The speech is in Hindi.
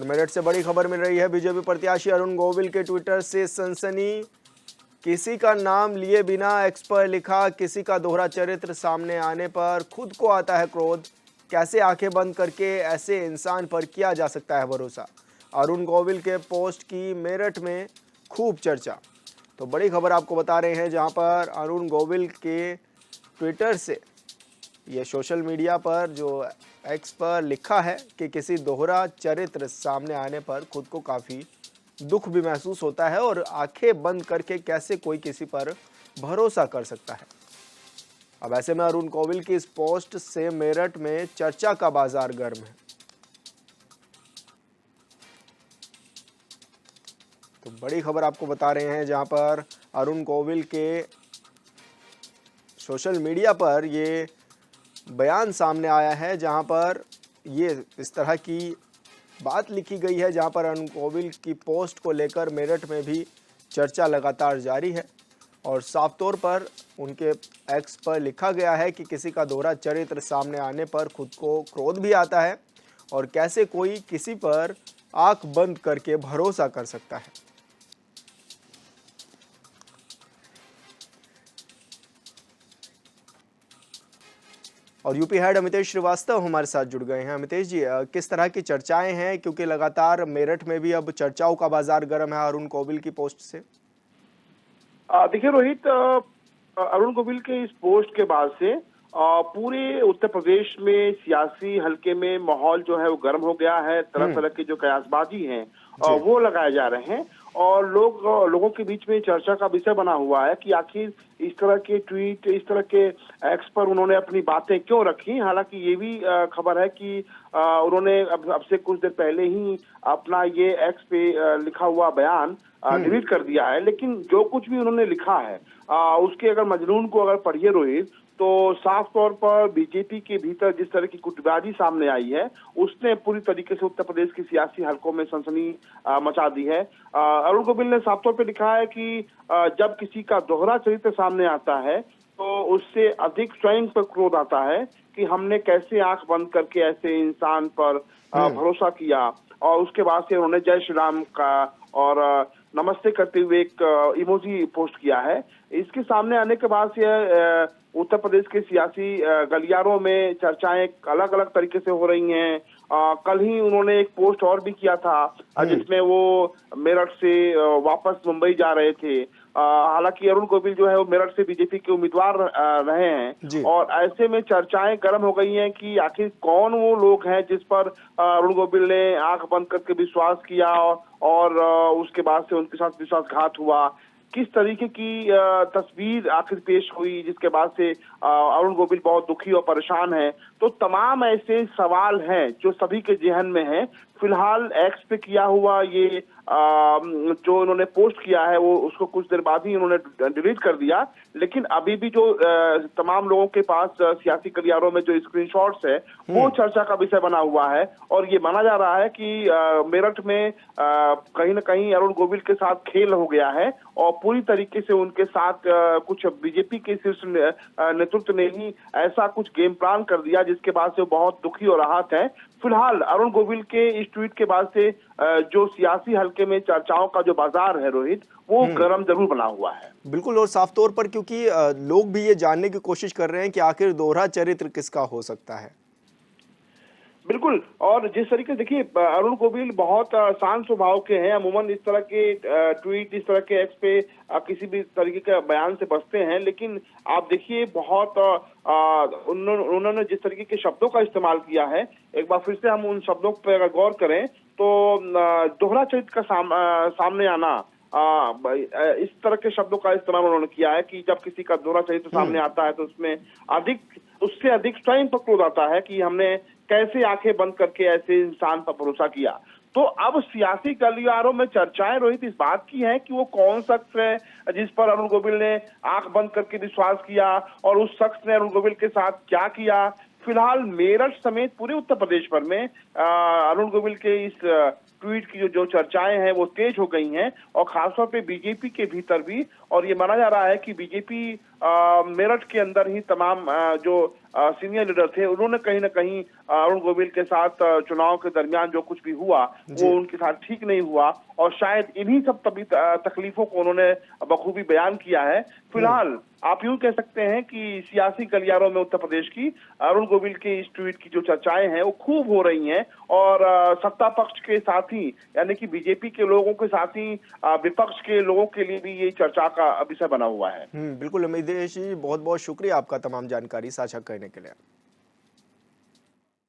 और मेरठ से बड़ी खबर मिल रही है। बीजेपी प्रत्याशी अरुण गोविल के ट्विटर से सनसनी। किसी का नाम लिए बिना एक्स पर लिखा, किसी का दोहरा चरित्र सामने आने पर खुद को आता है क्रोध। कैसे आंखें बंद करके ऐसे इंसान पर किया जा सकता है भरोसा। अरुण गोविल के पोस्ट की मेरठ में खूब चर्चा। तो बड़ी खबर आपको बता रहे हैं, जहां पर अरुण गोविल के ट्विटर से ये सोशल मीडिया पर जो एक्स पर लिखा है कि किसी दोहरा चरित्र सामने आने पर खुद को काफ़ी दुख भी महसूस होता है और आंखें बंद करके कैसे कोई किसी पर भरोसा कर सकता है। अब ऐसे में अरुण गोविल की इस पोस्ट से मेरठ में चर्चा का बाजार गर्म है। तो बड़ी खबर आपको बता रहे हैं, जहां पर अरुण गोविल के सोशल मीडिया पर ये बयान सामने आया है, जहां पर ये इस तरह की बात लिखी गई है, जहां पर अरुण गोविल की पोस्ट को लेकर मेरठ में भी चर्चा लगातार जारी है। और साफ तौर पर उनके एक्स पर लिखा गया है कि किसी का दोहरा चरित्र सामने आने पर खुद को क्रोध भी आता है और कैसे कोई किसी पर आंख बंद करके भरोसा कर सकता है। और यूपी हेड अमितेश श्रीवास्तव हमारे साथ जुड़ गए हैं। अमितेश जी, किस तरह की चर्चाएं हैं, क्योंकि लगातार मेरठ में भी अब चर्चाओं का बाजार गर्म है अरुण गोविल की पोस्ट से। देखिए रोहित, अरुण गोविल के इस पोस्ट के बाद से पूरे उत्तर प्रदेश में सियासी हलके में माहौल जो है वो गर्म हो गया है। तरह तरह की जो कयासबाजी हैं वो लगाए जा रहे हैं और लोगों के बीच में चर्चा का विषय बना हुआ है कि आखिर इस तरह के ट्वीट, इस तरह के एक्स पर उन्होंने अपनी बातें क्यों रखी। हालांकि ये भी खबर है कि उन्होंने अब से कुछ देर पहले ही अपना ये एक्स पे लिखा हुआ बयान डिलीट कर दिया है, लेकिन जो कुछ भी उन्होंने लिखा है उसके अगर मजमून को अगर पढ़िए रोहित, तो साफ तौर पर बीजेपी के भीतर जिस तरह की गुटबाजी सामने आई है उसने पूरी तरीके से उत्तर प्रदेश की सियासी हलकों में सनसनी मचा दी है। अरुण गोविल ने साफ तौर पर लिखा है कि जब किसी का दोहरा चरित्र सामने आता है तो उससे अधिक स्वयं पर क्रोध आता है कि हमने कैसे आंख बंद करके ऐसे इंसान पर भरोसा किया। और उसके बाद से उन्होंने जय श्री राम का और नमस्ते करते हुए एक इमोजी पोस्ट किया है। इसके सामने आने के बाद से उत्तर प्रदेश के सियासी गलियारों में चर्चाएं अलग अलग तरीके से हो रही हैं। कल ही उन्होंने एक पोस्ट और भी किया था जिसमें वो मेरठ से वापस मुंबई जा रहे थे। हालांकि अरुण गोविल जो है वो मेरठ से बीजेपी के उम्मीदवार रहे हैं और ऐसे में चर्चाएं गर्म हो गई हैं कि आखिर कौन वो लोग हैं जिस पर अरुण गोविल ने आंख बंद करके विश्वास किया और उसके बाद से उनके साथ विश्वासघात हुआ। किस तरीके की तस्वीर आखिर पेश हुई जिसके बाद से अरुण गोविल बहुत दुखी और परेशान है। तो तमाम ऐसे सवाल हैं जो सभी के जहन में हैं। फिलहाल एक्स पे किया हुआ ये जो इन्होंने पोस्ट किया है वो उसको कुछ देर बाद ही इन्होंने डिलीट कर दिया, लेकिन अभी भी जो तमाम लोगों के पास सियासी गलियारों में जो स्क्रीनशॉट्स है वो चर्चा का विषय बना हुआ है। और ये माना जा रहा है कि मेरठ में कहीं ना कहीं अरुण गोविल के साथ खेल हो गया है और पूरी तरीके से उनके साथ कुछ बीजेपी के शीर्ष नेतृत्व ने ही ऐसा कुछ गेम प्लान कर दिया जिसके बाद से वो बहुत दुखी और आहत है। फिलहाल अरुण गोविल के इस ट्वीट के बाद से जो सियासी हलके में चर्चाओं का जो बाजार है रोहित, वो गर्म जरूर बना हुआ है। बिल्कुल, और साफ तौर पर क्योंकि लोग भी ये जानने की कोशिश कर रहे हैं कि आखिर दोहरा चरित्र किसका हो सकता है। बिल्कुल, और जिस तरीके से देखिए अरुण गोविल बहुत शांत स्वभाव के हैं। अमूमन इस तरह के ट्वीट, इस तरह के एक्स पे किसी भी तरीके के बयान से बचते हैं, लेकिन आप देखिए बहुत उन्होंने जिस तरीके के शब्दों का इस्तेमाल किया है, एक बार फिर से हम उन शब्दों पर अगर गौर करें तो दोहरा चरित्र का सामने आना, इस तरह के शब्दों का इस्तेमाल उन्होंने किया है कि जब किसी का दोहरा चरित्र सामने आता है तो उससे अधिक स्वयं पर क्रोध आता है कि हमने कैसे आंखें बंद करके ऐसे इंसान पर भरोसा किया। तो अब सियासी गलियारों में चर्चाएं रोहित इस बात की है कि वो कौन शख्स है जिस पर अरुण गोविल ने आंख बंद करके विश्वास किया और उस शख्स ने अरुण गोविल के साथ क्या किया। फिलहाल मेरठ समेत पूरे उत्तर प्रदेश भर में अरुण गोविल के इस ट्वीट की जो चर्चाएं हैं वो तेज हो गई हैं और खासतौर पे बीजेपी के भीतर भी। और ये माना जा रहा है कि बीजेपी मेरठ के अंदर ही तमाम जो सीनियर लीडर थे उन्होंने कहीं ना कहीं अरुण गोविल के साथ चुनाव के दरमियान जो कुछ भी हुआ वो उनके साथ ठीक नहीं हुआ, और शायद इन्हीं सब तभी तकलीफों को उन्होंने बखूबी बयान किया है। फिलहाल आप यूं कह सकते हैं कि सियासी गलियारों में उत्तर प्रदेश की अरुण गोविल के इस ट्वीट की जो चर्चाएं हैं वो खूब हो रही हैं, और सत्ता पक्ष के साथ ही यानी कि बीजेपी के लोगों के साथ ही विपक्ष के लोगों के लिए भी ये चर्चा का विषय बना हुआ है। बिल्कुल मितेश जी, बहुत बहुत शुक्रिया आपका तमाम जानकारी साझा करने के लिए।